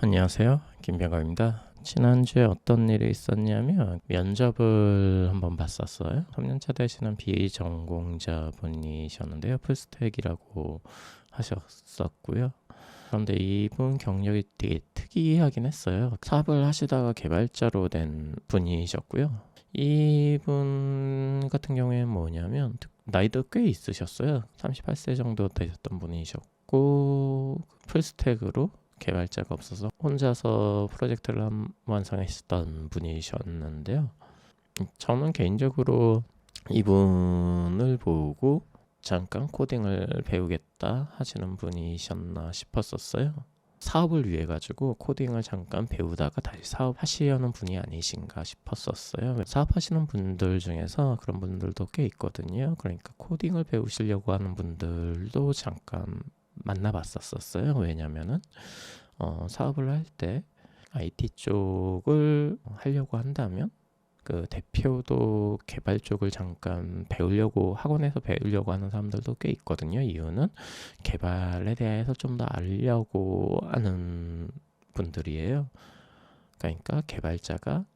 안녕하세요. 김병갑입니다. 지난주에 어떤 일이 있었냐면 면접을 한번 봤었어요. 3년차 되시는 비전공자분이셨는데요. 풀스택이라고 하셨었고요. 그런데 이분 경력이 되게 특이하긴 했어요. 사업을 하시다가 개발자로 된 분이셨고요. 이분 같은 경우에는 뭐냐면 나이도 꽤 있으셨어요. 38세 정도 되셨던 분이셨고 풀스택으로 개발자가 없어서 혼자서 프로젝트를 완성했었던 분이셨는데요. 저는 개인적으로 이분을 보고 잠깐 코딩을 배우겠다 하시는 분이셨나 싶었었어요. 사업을 위해 가지고 코딩을 잠깐 배우다가 다시 사업하시려는 분이 아니신가 싶었었어요. 사업하시는 분들 중에서 그런 분들도 꽤 있거든요. 그러니까 코딩을 배우시려고 하는 분들도 잠깐 만나봤었어요. 왜냐면은 사업을 할 때 IT 쪽을 하려고 한다면 그 대표도 개발 쪽을 잠깐 배우려고 학원에서 배우려고 하는 사람들도 꽤 있거든요. 이유는 개발에 대해서 좀 더 알려고 하는 분들이에요. 그러니까 개발자가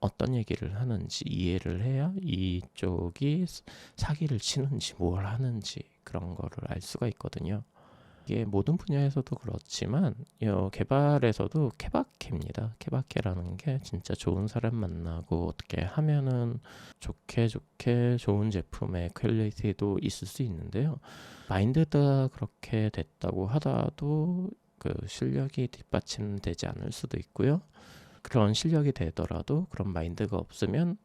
어떤 얘기를 하는지 이해를 해야 이쪽이 사기를 치는지 뭘 하는지 그런 거를 알 수가 있거든요. 이게 모든 분야에서도 그렇지만 개발에서도 케바케입니다. 케바케라는 게 진짜 좋은 사람 만나고 어떻게 하면은 좋게 좋은 제품의 퀄리티도 있을 수 있는데요. 마인드가 그렇게 됐다고 하더라도 그 실력이 뒷받침되지 않을 수도 있고요. 그런 실력이 되더라도 그런 마인드가 없으면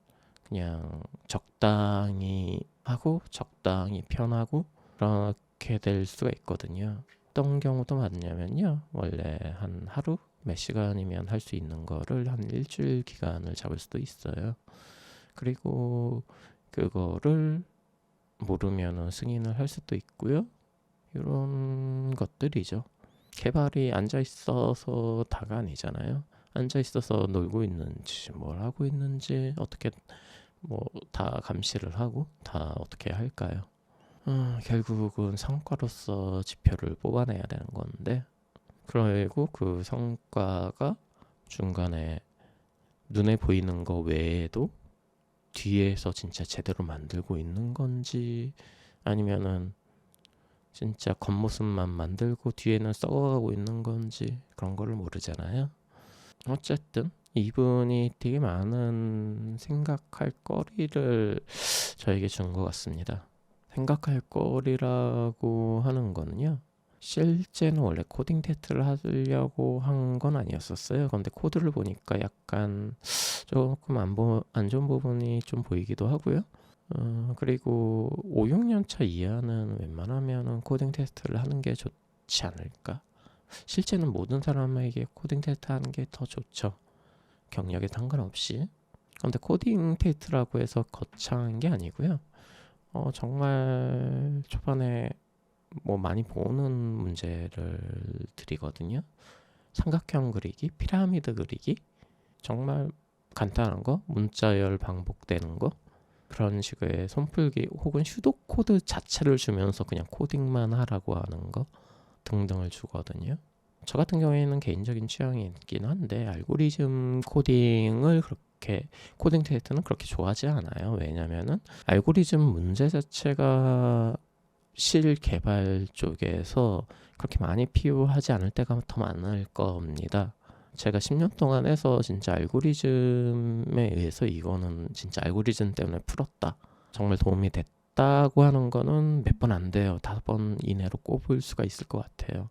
그냥 적당히 하고 적당히 편하고 그렇게 될 수가 있거든요. 어떤 경우도 많냐면요. 원래 한 하루 몇 시간이면 할 수 있는 거를 한 일주일 기간을 잡을 수도 있어요. 그리고 그거를 모르면은 승인을 할 수도 있고요. 이런 것들이죠. 개발이 앉아 있어서 다가 아니잖아요. 앉아 있어서 놀고 있는지 뭘 하고 있는지 어떻게 뭐 다 감시를 하고 다 어떻게 할까요? 결국은 성과로서 지표를 뽑아내야 되는 건데, 그리고 그 성과가 중간에 눈에 보이는 거 외에도 뒤에서 진짜 제대로 만들고 있는 건지 아니면은 진짜 겉모습만 만들고 뒤에는 썩어가고 있는 건지 그런 거를 모르잖아요. 어쨌든 이분이 되게 많은 생각할 거리를 저에게 준 것 같습니다. 생각할 거리라고 하는 거는요. 실제는 원래 코딩 테스트를 하려고 한 건 아니었었어요. 그런데 코드를 보니까 약간 조금 안 좋은 부분이 좀 보이기도 하고요. 그리고 5, 6년 차 이하는 웬만하면 코딩 테스트를 하는 게 좋지 않을까? 실제는 모든 사람에게 코딩 테스트 하는 게 더 좋죠. 경력에 상관없이. 그런데 코딩 테스트라고 해서 거창한 게 아니고요. 정말 초반에 뭐 많이 보는 문제를 드리거든요. 삼각형 그리기, 피라미드 그리기, 정말 간단한 거, 문자열 반복되는 거, 그런 식의 손풀기 혹은 슈도 코드 자체를 주면서 그냥 코딩만 하라고 하는 거 등등을 주거든요. 저 같은 경우에는 개인적인 취향이 있긴 한데 알고리즘 코딩을 그렇게 코딩 테스트는 그렇게 좋아하지 않아요. 왜냐면은 알고리즘 문제 자체가 실 개발 쪽에서 그렇게 많이 필요하지 않을 때가 더 많을 겁니다. 제가 10년 동안 해서 진짜 알고리즘에 의해서 이거는 진짜 알고리즘 때문에 풀었다. 정말 도움이 됐다고 하는 거는 몇 번 안 돼요. 5번 이내로 꼽을 수가 있을 것 같아요.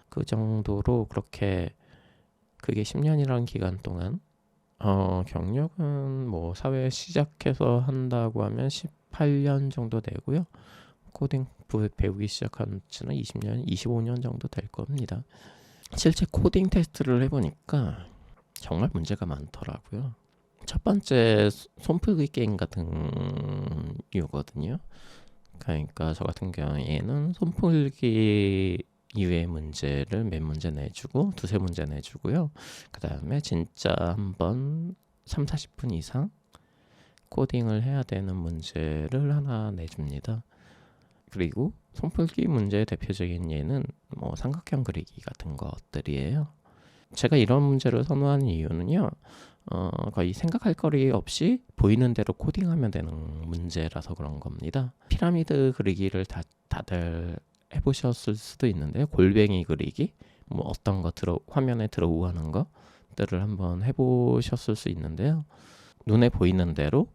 그 정도로 그렇게 그게 10년이라는 기간 동안 경력은 뭐 사회 시작해서 한다고 하면 18년 정도 되고요. 코딩 배우기 시작한 지는 20년, 25년 정도 될 겁니다. 실제 코딩 테스트를 해보니까 정말 문제가 많더라고요. 첫 번째 손풀기 게임 같은 이유거든요. 그러니까 저 같은 경우에는 손풀기 이외의 문제를 몇 문제 내주고 두세 문제 내주고요. 그 다음에 진짜 한번 3, 40분 이상 코딩을 해야 되는 문제를 하나 내줍니다. 그리고 손풀기 문제의 대표적인 예는 뭐 삼각형 그리기 같은 것들이에요. 제가 이런 문제를 선호하는 이유는요. 거의 생각할 거리 없이 보이는 대로 코딩하면 되는 문제라서 그런 겁니다. 피라미드 그리기를 다들 해보셨을 수도 있는데요. 골뱅이 그리기, 뭐 어떤 거 화면에 들어오는 것들을 한번 해보셨을 수 있는데요. 눈에 보이는 대로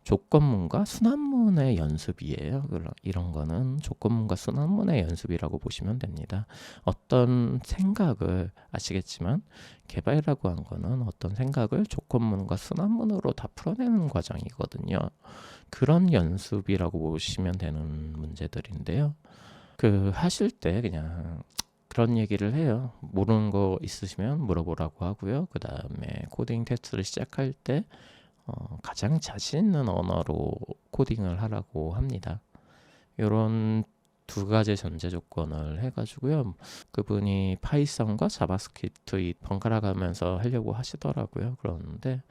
조건문과 순환문의 연습이에요. 이런 거는 조건문과 순환문의 연습이라고 보시면 됩니다. 어떤 생각을 아시겠지만 개발이라고 한 거는 어떤 생각을 조건문과 순환문으로 다 풀어내는 과정이거든요. 그런 연습이라고 보시면 되는 문제들인데요. 하실 때 그냥 그런 얘기를 해요. 모르는 거 있으시면 물어보라고 하고요. 그 다음에 코딩 테스트를 시작할 때 가장 자신 있는 언어로 코딩을 하라고 합니다. 이런 두 가지 전제 조건을 해가지고요. 그분이 파이썬과 자바스크립트 번갈아 가면서 하려고 하시더라고요. 그런데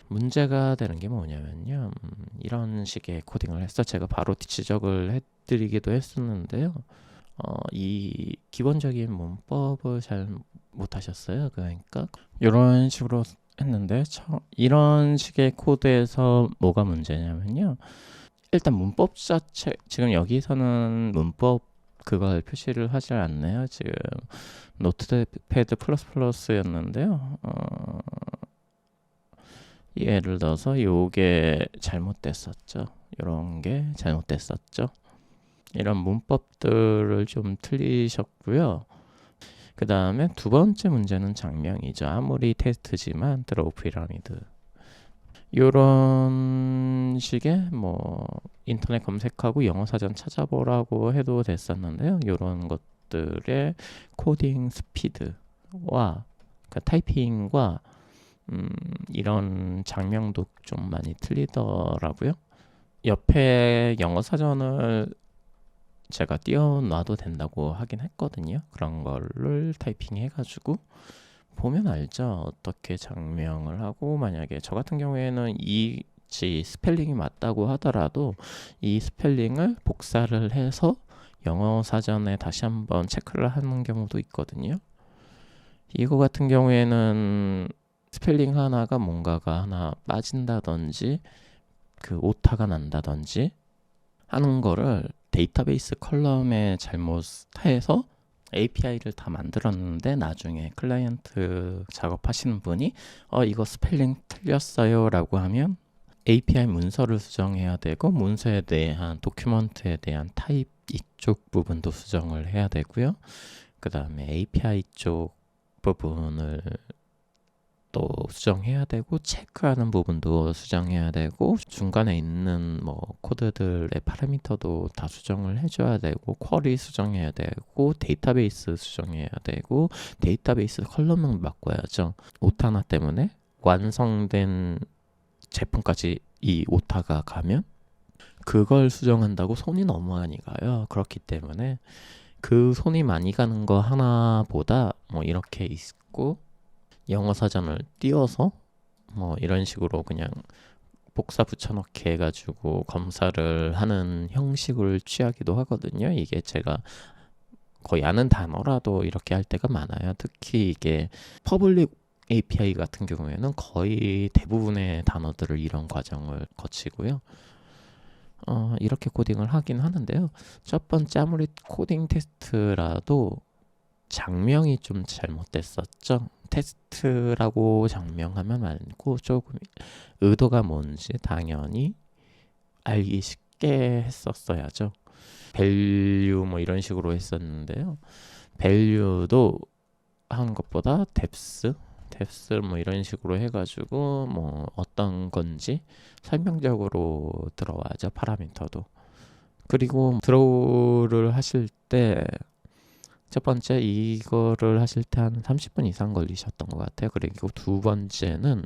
문제가 되는 게 뭐냐면요. 이런 식의 코딩을 해서 제가 바로 지적을 해드리기도 했었는데요. 이 기본적인 문법을 잘 못하셨어요. 그러니까 이런 식으로 했는데 이런 식의 코드에서 뭐가 문제냐면요. 일단 문법 자체 지금 여기서는 문법 그걸 표시를 하지 않네요. 지금 노트패드 플러스였는데요. 예를 들어서 요게 잘못됐었죠. 이런 게 잘못됐었죠. 이런 문법들을 좀 틀리셨고요. 그 다음에 두 번째 문제는 장명이죠. 아무리 테스트지만 드로우 피라미드. 이런 식의 인터넷 검색하고 영어 사전 찾아보라고 해도 됐었는데요. 이런 것들의 코딩 스피드와 타이핑과 이런 장명도 좀 많이 틀리더라고요. 옆에 영어 사전을 제가 띄워놔도 된다고 하긴 했거든요. 그런 거를 타이핑해가지고 보면 알죠. 어떻게 장명을 하고 만약에 저 같은 경우에는 이 스펠링이 맞다고 하더라도 이 스펠링을 복사를 해서 영어 사전에 다시 한번 체크를 하는 경우도 있거든요. 이거 같은 경우에는 스펠링 하나가 뭔가가 하나 빠진다든지 오타가 난다든지 하는 거를 데이터베이스 컬럼에 잘못해서 API를 다 만들었는데 나중에 클라이언트 작업하시는 분이 이거 스펠링 틀렸어요 라고 하면 API 문서를 수정해야 되고 문서에 대한 도큐먼트에 대한 타입 이쪽 부분도 수정을 해야 되고요. 그 다음에 API 쪽 부분을 또 수정해야 되고 체크하는 부분도 수정해야 되고 중간에 있는 코드들의 파라미터도 다 수정을 해줘야 되고 쿼리 수정해야 되고 데이터베이스 수정해야 되고 데이터베이스 컬럼을 바꿔야죠. 오타나 때문에 완성된 제품까지 이 오타가 가면 그걸 수정한다고 손이 너무 많이 가요. 그렇기 때문에 그 손이 많이 가는 거 하나보다 이렇게 있고 영어 사전을 띄워서 이런 식으로 그냥 복사 붙여넣기 해가지고 검사를 하는 형식을 취하기도 하거든요. 이게 제가 거의 아는 단어라도 이렇게 할 때가 많아요. 특히 이게 퍼블릭 API 같은 경우에는 거의 대부분의 단어들을 이런 과정을 거치고요. 이렇게 코딩을 하긴 하는데요. 첫 번째 아무리 코딩 테스트라도 장명이 좀 잘못됐었죠. 테스트라고 장명하면 말고 조금 의도가 뭔지 당연히 알기 쉽게 했었어야죠. 밸류 이런 식으로 했었는데요. 밸류도 하는 것보다 뎁스 이런 식으로 해가지고 어떤 건지 설명적으로 들어와야죠. 파라미터도. 그리고 드로우를 하실 때 첫 번째 이거를 하실 때 한 30분 이상 걸리셨던 것 같아요. 그리고 두 번째는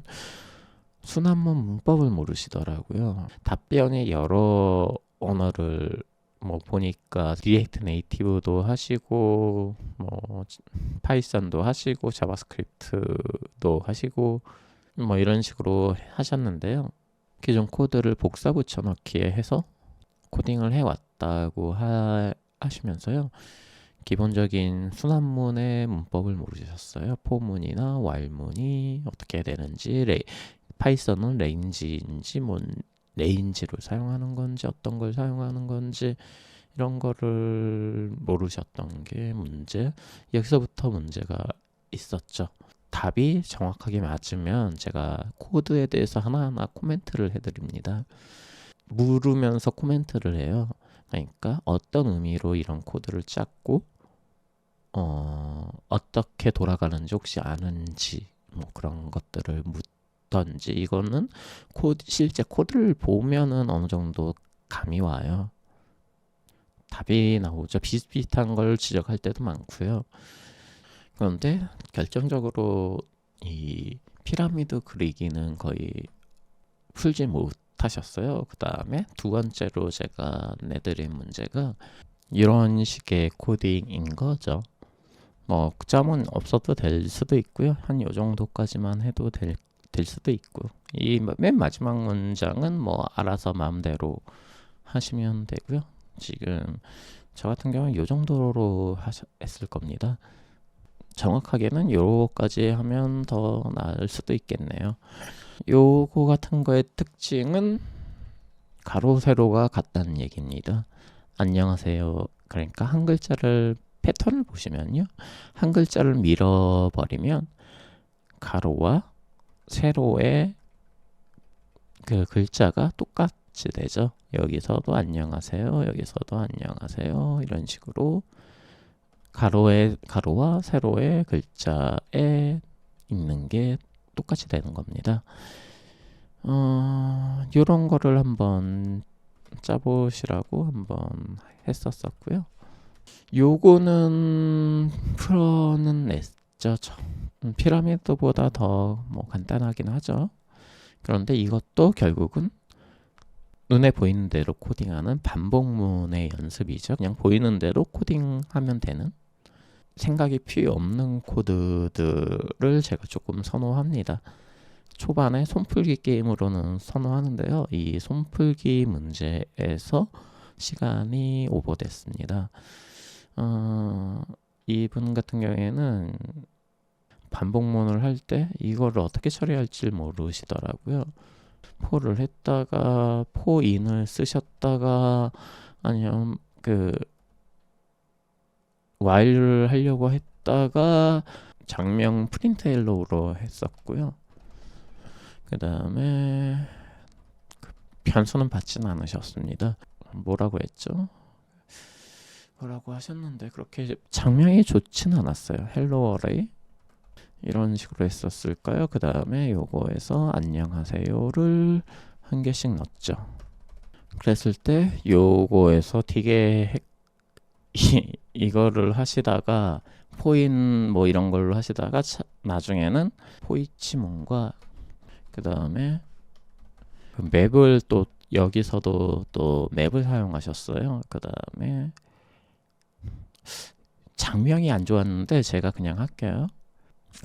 순환문 문법을 모르시더라고요. 답변이 여러 언어를 보니까 리액트 네이티브도 하시고 파이썬도 하시고 자바스크립트도 하시고 이런 식으로 하셨는데요. 기존 코드를 복사 붙여넣기에 해서 코딩을 해왔다고 하시면서요. 기본적인 순환문의 문법을 모르셨어요. 포문이나 while문이 어떻게 되는지, 파이썬은 레인지인지 레인지를 사용하는 건지 어떤 걸 사용하는 건지 이런 거를 모르셨던 게 문제. 여기서부터 문제가 있었죠. 답이 정확하게 맞으면 제가 코드에 대해서 하나하나 코멘트를 해드립니다. 물으면서 코멘트를 해요. 그러니까 어떤 의미로 이런 코드를 짰고 어떻게 돌아가는지 혹시 아는지 뭐 그런 것들을 묻던지. 이거는 실제 코드를 보면은 어느 정도 감이 와요. 답이 나오죠. 비슷비슷한 걸 지적할 때도 많고요. 그런데 결정적으로 이 피라미드 그리기는 거의 풀지 못하셨어요. 그 다음에 두 번째로 제가 내드린 문제가 이런 식의 코딩인 거죠. 뭐 점은 없어도 될 수도 있고요. 한 요 정도까지만 해도 될 수도 있고, 이 맨 마지막 문장은 뭐 알아서 마음대로 하시면 되고요. 지금 저 같은 경우는 요 정도로 했을 겁니다. 정확하게는 요거까지 하면 더 나을 수도 있겠네요. 요거 같은 거의 특징은 가로 세로가 같다는 얘기입니다. 안녕하세요. 그러니까 한 글자를 패턴을 보시면요. 한 글자를 밀어버리면 가로와 세로의 그 글자가 똑같이 되죠. 여기서도 안녕하세요. 여기서도 안녕하세요. 이런 식으로 가로와 세로의 글자에 있는 게 똑같이 되는 겁니다. 이런 거를 한번 짜보시라고 한번 했었고요. 요거는 풀어는 냈죠. 피라미드보다 더 뭐 간단하긴 하죠. 그런데 이것도 결국은 눈에 보이는 대로 코딩하는 반복문의 연습이죠. 그냥 보이는 대로 코딩하면 되는, 생각이 필요 없는 코드들을 제가 조금 선호합니다. 초반에 손풀기 게임으로는 선호하는데요. 이 손풀기 문제에서 시간이 오버됐습니다. 이분 같은 경우에는 반복문을 할 때 이거를 어떻게 처리할지 모르시더라고요. 포를 했다가 포인을 쓰셨다가 아니면 그 while를 하려고 했다가 장명 프린트 헬로우로 했었고요. 그 다음에 변수는 받지는 않으셨습니다. 뭐라고 했죠? 뭐라고 하셨는데 그렇게 장명이 좋지는 않았어요. 헬로 어레이 이런 식으로 했었을까요? 그 다음에 요거에서 안녕하세요를 한 개씩 넣었죠. 그랬을 때 요거에서 되게 이거를 하시다가 포인 뭐 이런 걸로 하시다가 나중에는 포이치문과 그 다음에 맵을 또 여기서도 또 맵을 사용하셨어요. 그 다음에 장명이 안 좋았는데 제가 그냥 할게요.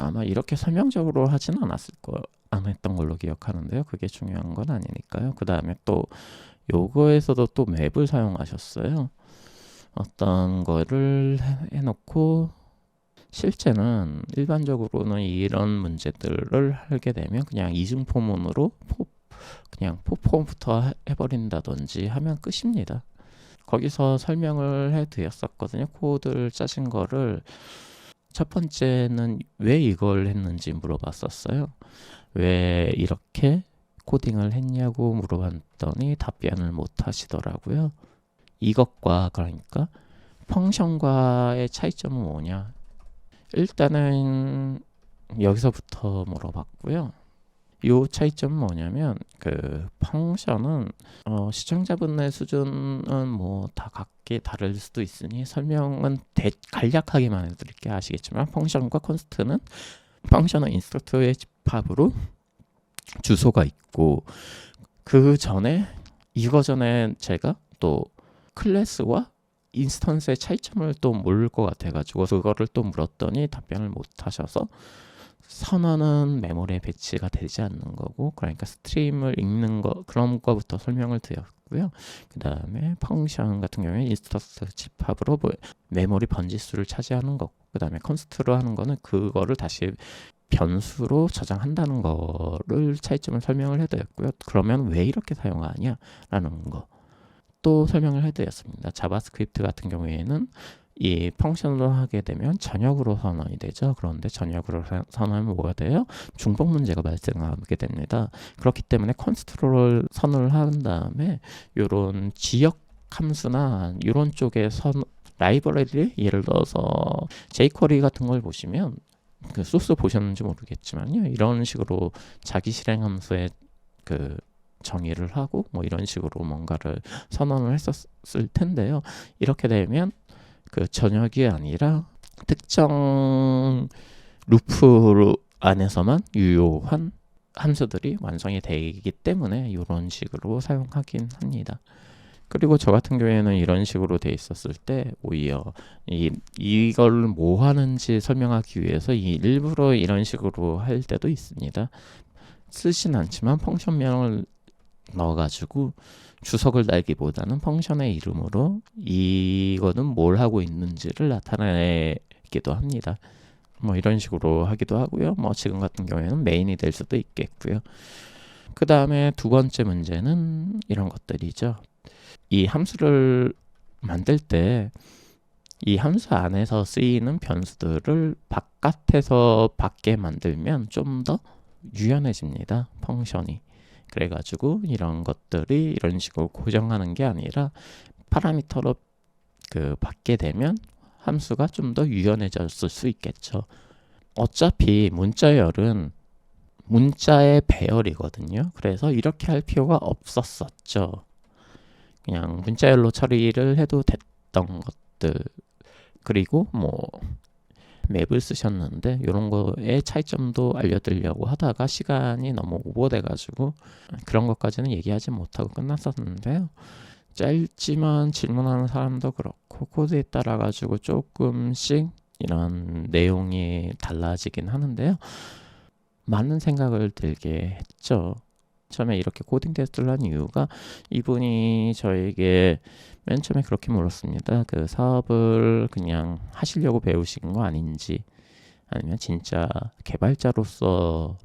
아마 이렇게 설명적으로 하지는 안 했던 걸로 기억하는데요. 그게 중요한 건 아니니까요. 그 다음에 또 요거에서도 또 맵을 사용하셨어요. 어떤 거를 해놓고 실제는 일반적으로는 이런 문제들을 하게 되면 그냥 이중포문으로 그냥 포부터 해버린다든지 하면 끝입니다. 거기서 설명을 해드렸었거든요. 코드를 짜신 거를 첫 번째는 왜 이걸 했는지 물어봤었어요. 왜 이렇게 코딩을 했냐고 물어봤더니 답변을 못 하시더라고요. 이것과 그러니까 펑션과의 차이점은 뭐냐? 일단은 여기서부터 물어봤고요. 이 차이점은 뭐냐면 그 펑션은 시청자분의 수준은 뭐 다 각기 다를 수도 있으니 설명은 간략하게만 해드릴게요. 아시겠지만 펑션과 콘스트는 펑션은 인스트럭터의 집합으로 주소가 있고 그 전에 제가 또 클래스와 인스턴스의 차이점을 또 모를 것 같아가지고 그거를 또 물었더니 답변을 못 하셔서 선언은 메모리에 배치가 되지 않는 거고, 그러니까 스트림을 읽는 거, 그런 거부터 설명을 드렸고요. 그 다음에 펑션 같은 경우에 인스턴스 집합으로 메모리 번지수를 차지하는 거고, 그 다음에 컨스트로 하는 거는 그거를 다시 변수로 저장한다는 거를 차이점을 설명을 해드렸고요. 그러면 왜 이렇게 사용하냐라는 거 또 설명을 해드렸습니다. 자바스크립트 같은 경우에는 이 펑션으로 하게 되면 전역으로 선언이 되죠. 그런데 전역으로 선언하면 뭐가 돼요? 중복 문제가 발생하게 됩니다. 그렇기 때문에 컨스트롤을 선언을 한 다음에 이런 지역 함수나 이런 쪽의 라이브러리, 예를 들어서 jQuery 같은 걸 보시면 그 소스 보셨는지 모르겠지만요, 이런 식으로 자기 실행 함수의 그 정의를 하고 뭐 이런 식으로 뭔가를 선언을 했었을 텐데요. 이렇게 되면 그 전역이 아니라 특정 루프 안에서만 유효한 함수들이 완성이 되기 때문에 이런 식으로 사용하긴 합니다. 그리고 저 같은 경우에는 이런 식으로 돼 있었을 때 오히려 이걸 뭐 하는지 설명하기 위해서 일부러 이런 식으로 할 때도 있습니다. 쓰진 않지만 펑션명을 넣어가지고 주석을 달기보다는 펑션의 이름으로 이거는 뭘 하고 있는지를 나타내기도 합니다. 뭐 이런 식으로 하기도 하고요. 뭐 지금 같은 경우에는 메인이 될 수도 있겠고요. 그 다음에 두 번째 문제는 이런 것들이죠. 이 함수를 만들 때 이 함수 안에서 쓰이는 변수들을 바깥에서 받게 만들면 좀 더 유연해집니다. 펑션이. 그래가지고 이런 것들이 이런 식으로 고정하는 게 아니라 파라미터로 받게 되면 함수가 좀 더 유연해졌을 수 있겠죠. 어차피 문자열은 문자의 배열이거든요. 그래서 이렇게 할 필요가 없었었죠. 그냥 문자열로 처리를 해도 됐던 것들. 그리고 뭐 맵을 쓰셨는데 이런 거의 차이점도 알려드리려고 하다가 시간이 너무 오버돼가지고 그런 것까지는 얘기하지 못하고 끝났었는데요. 짧지만 질문하는 사람도 그렇고 코드에 따라 가지고 조금씩 이런 내용이 달라지긴 하는데요. 많은 생각을 들게 했죠. 처음에 이렇게 코딩 테스트를 한 이유가 이분이 저에게 맨 처음에 그렇게 물었습니다. 그 사업을 그냥 하시려고 배우신 거 아닌지, 아니면 진짜 개발자로서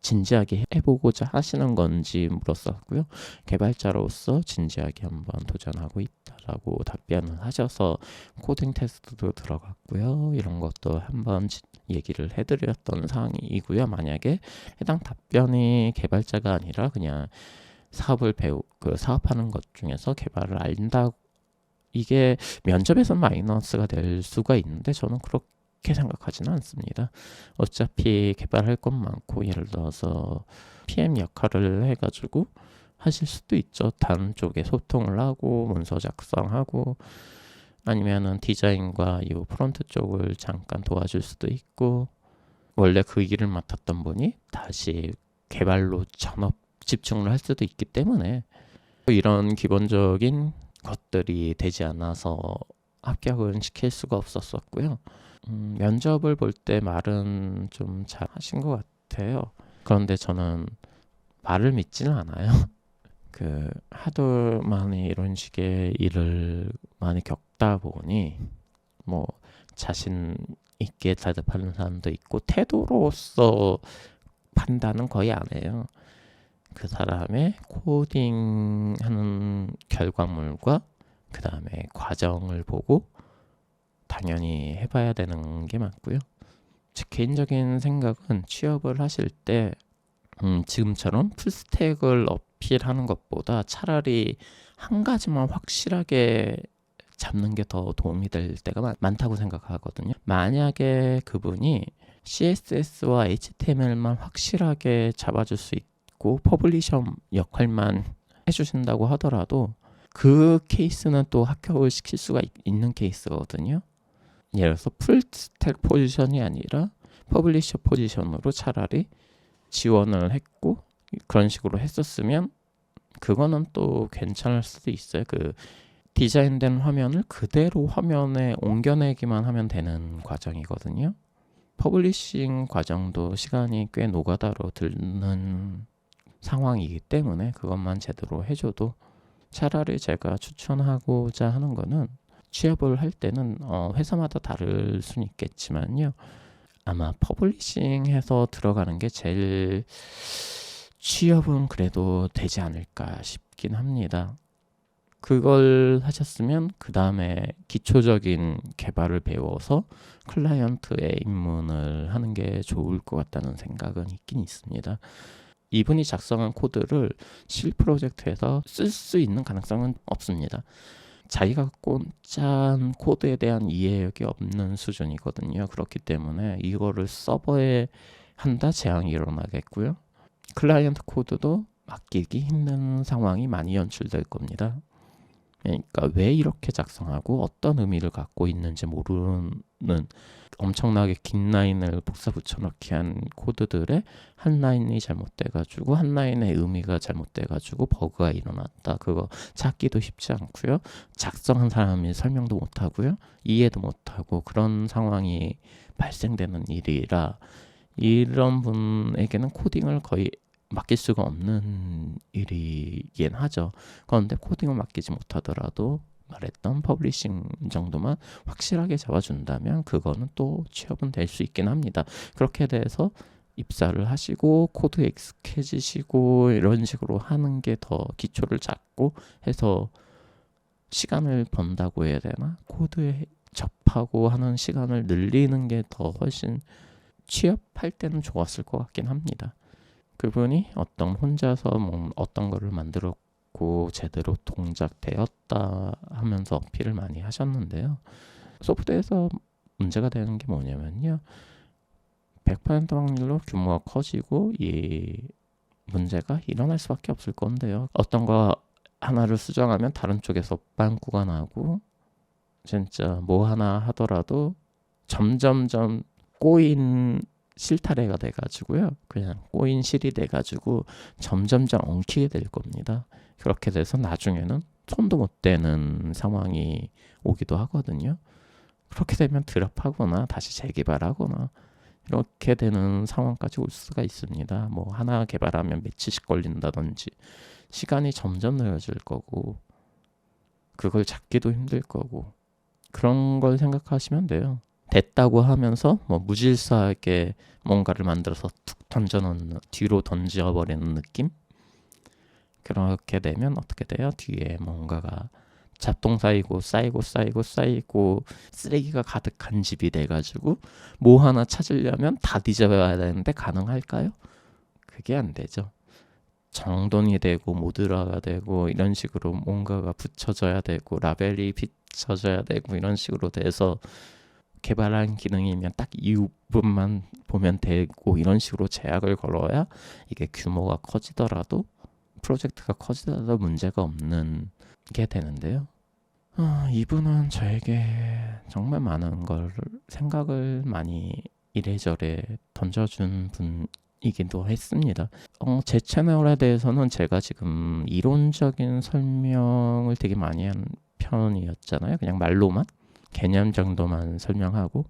진지하게 해보고자 하시는 건지 물었었고요. 개발자로서 진지하게 한번 도전하고 있다라고 답변을 하셔서 코딩 테스트도 들어갔고요. 이런 것도 한번 얘기를 해드렸던 사항이고요. 만약에 해당 답변이 개발자가 아니라 그냥 사업을 사업하는 것 중에서 개발을 안다, 이게 면접에서 마이너스가 될 수가 있는데 저는 그렇게 생각하지는 않습니다. 어차피 개발할 것 많고, 예를 들어서 PM 역할을 해가지고 하실 수도 있죠. 다른 쪽에 소통을 하고 문서 작성하고, 아니면은 디자인과 이 프론트 쪽을 잠깐 도와줄 수도 있고, 원래 그 일을 맡았던 분이 다시 개발로 전업 집중을 할 수도 있기 때문에 이런 기본적인 것들이 되지 않아서 합격은 시킬 수가 없었었고요. 면접을 볼 때 말은 좀 잘 하신 것 같아요. 그런데 저는 말을 믿지는 않아요. 하도 많이 이런 식의 일을 많이 겪다 보니 뭐 자신 있게 대답하는 사람도 있고, 태도로서 판단은 거의 안 해요. 그 사람의 코딩하는 결과물과 그 다음에 과정을 보고 당연히 해봐야 되는 게 맞고요. 제 개인적인 생각은 취업을 하실 때 지금처럼 풀스택을 어필하는 것보다 차라리 한 가지만 확실하게 잡는 게 더 도움이 될 때가 많다고 생각하거든요. 만약에 그분이 CSS와 HTML만 확실하게 잡아줄 수 있고 퍼블리셔 역할만 해주신다고 하더라도 그 케이스는 또 합격을 시킬 수가 있는 케이스거든요. 예를 들어서 풀스택 포지션이 아니라 퍼블리셔 포지션으로 차라리 지원을 했고 그런 식으로 했었으면 그거는 또 괜찮을 수도 있어요. 디자인된 화면을 그대로 화면에 옮겨내기만 하면 되는 과정이거든요. 퍼블리싱 과정도 시간이 꽤 노가다로 드는 상황이기 때문에 그것만 제대로 해줘도, 차라리 제가 추천하고자 하는 거는, 취업을 할 때는 회사마다 다를 수는 있겠지만요, 아마 퍼블리싱해서 들어가는 게 제일 취업은 그래도 되지 않을까 싶긴 합니다. 그걸 하셨으면 그 다음에 기초적인 개발을 배워서 클라이언트에 입문을 하는 게 좋을 것 같다는 생각은 있긴 있습니다. 이분이 작성한 코드를 실 프로젝트에서 쓸 수 있는 가능성은 없습니다. 자기가 갖고 짠 코드에 대한 이해력이 없는 수준이거든요. 그렇기 때문에 이거를 서버에 한다 재앙이 일어나겠고요. 클라이언트 코드도 맡기기 힘든 상황이 많이 연출될 겁니다. 그러니까 왜 이렇게 작성하고 어떤 의미를 갖고 있는지 모르는 엄청나게 긴 라인을 복사 붙여넣기 한 코드들의 한 라인이 잘못돼가지고 한 라인의 의미가 잘못돼가지고 버그가 일어났다. 그거 찾기도 쉽지 않고요. 작성한 사람이 설명도 못하고요. 이해도 못하고 그런 상황이 발생되는 일이라, 이런 분에게는 코딩을 거의 맡길 수가 없는 일이긴 하죠. 그런데 코딩을 맡기지 못하더라도 말했던 퍼블리싱 정도만 확실하게 잡아준다면 그거는 또 취업은 될 수 있긴 합니다. 그렇게 돼서 입사를 하시고 코드 익숙해지시고 이런 식으로 하는 게 더 기초를 잡고 해서 시간을 번다고 해야 되나? 코드에 접하고 하는 시간을 늘리는 게 더 훨씬 취업할 때는 좋았을 것 같긴 합니다. 그분이 혼자서 어떤 거를 만들었고 제대로 동작되었다 하면서 어필을 많이 하셨는데요. 소프트에서 문제가 되는 게 뭐냐면요, 100% 확률로 규모가 커지고 이 문제가 일어날 수밖에 없을 건데요. 어떤 거 하나를 수정하면 다른 쪽에서 빵꾸가 나고, 진짜 뭐 하나 하더라도 점점점 꼬인 실타래가 돼가지고요. 그냥 꼬인 실이 돼가지고 점점점 엉키게 될 겁니다. 그렇게 돼서 나중에는 손도 못 대는 상황이 오기도 하거든요. 그렇게 되면 드랍하거나 다시 재개발하거나 이렇게 되는 상황까지 올 수가 있습니다. 뭐 하나 개발하면 며칠씩 걸린다든지 시간이 점점 늘어질 거고, 그걸 잡기도 힘들 거고, 그런 걸 생각하시면 돼요. 됐다고 하면서 무질서하게 뭔가를 만들어서 툭 던져놓는, 뒤로 던져버리는 느낌? 그렇게 되면 어떻게 돼요? 뒤에 뭔가가 잡동사이고 쌓이고 쓰레기가 가득한 집이 돼가지고 뭐 하나 찾으려면 다 뒤져봐야 되는데 가능할까요? 그게 안 되죠. 정돈이 되고 모듈화가 되고 이런 식으로 뭔가가 붙여져야 되고 라벨이 비춰져야 되고 이런 식으로 돼서 개발한 기능이면 딱 이 부분만 보면 되고 이런 식으로 제약을 걸어야 이게 규모가 커지더라도, 프로젝트가 커지더라도 문제가 없는 게 되는데요. 이분은 저에게 정말 많은 걸 생각을 많이 이래저래 던져준 분이기도 했습니다. 제 채널에 대해서는 제가 지금 이론적인 설명을 되게 많이 한 편이었잖아요. 그냥 말로만 개념 정도만 설명하고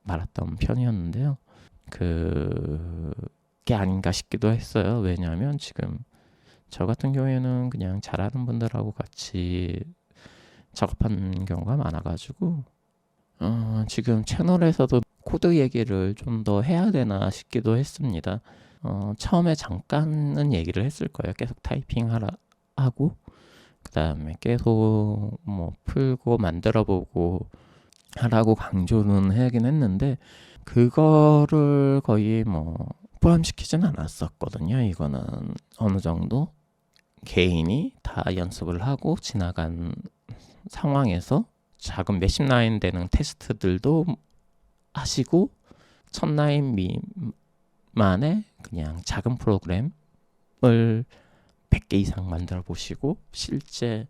말았던 편이었는데요. 그게 아닌가 싶기도 했어요. 왜냐하면 지금 저 같은 경우에는 그냥 잘하는 분들하고 같이 작업하는 경우가 많아가지고 지금 채널에서도 코드 얘기를 좀 더 해야 되나 싶기도 했습니다. 처음에 잠깐은 얘기를 했을 거예요. 계속 타이핑하라 하고 그 다음에 계속 풀고 만들어보고 하라고 강조는 하긴 했는데, 그거를 거의 포함시키진 않았었거든요. 이거는 어느 정도 개인이 다 연습을 하고 지나간 상황에서 작은 몇십 라인 되는 테스트들도 하시고 1000라인 미만의 그냥 작은 프로그램을 100개 이상 만들어 보시고, 실제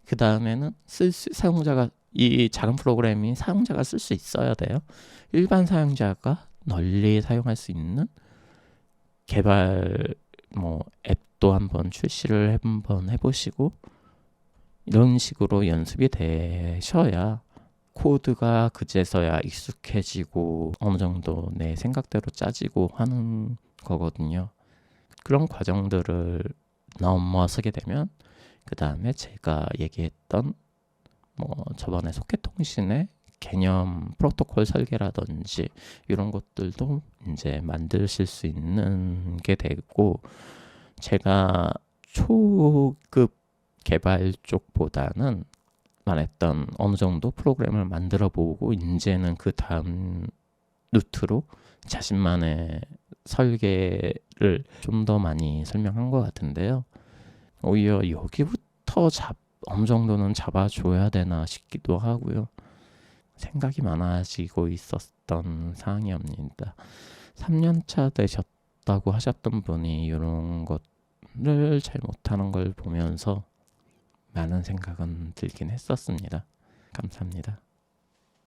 그 다음에는 사용자가, 이 작은 프로그램이 사용자가 쓸 수 있어야 돼요. 일반 사용자가 널리 사용할 수 있는 개발 앱도 한번 출시를 한번 해보시고 이런 식으로 연습이 되셔야 코드가 그제서야 익숙해지고 어느 정도 내 생각대로 짜지고 하는 거거든요. 그런 과정들을 넘어서게 되면 그 다음에 제가 얘기했던 저번에 소켓 통신의 개념 프로토콜 설계라든지 이런 것들도 이제 만드실 수 있는 게 되고, 제가 초급 개발 쪽보다는 말했던 어느 정도 프로그램을 만들어 보고 이제는 그 다음 루트로 자신만의 설계를 좀 더 많이 설명한 것 같은데요. 오히려 여기부터 어느 정도는 잡아줘야 되나 싶기도 하고요. 생각이 많아지고 있었던 상황이었습니다. 3년차 되셨다고 하셨던 분이 이런 것을 잘 못하는 걸 보면서 많은 생각은 들긴 했었습니다. 감사합니다.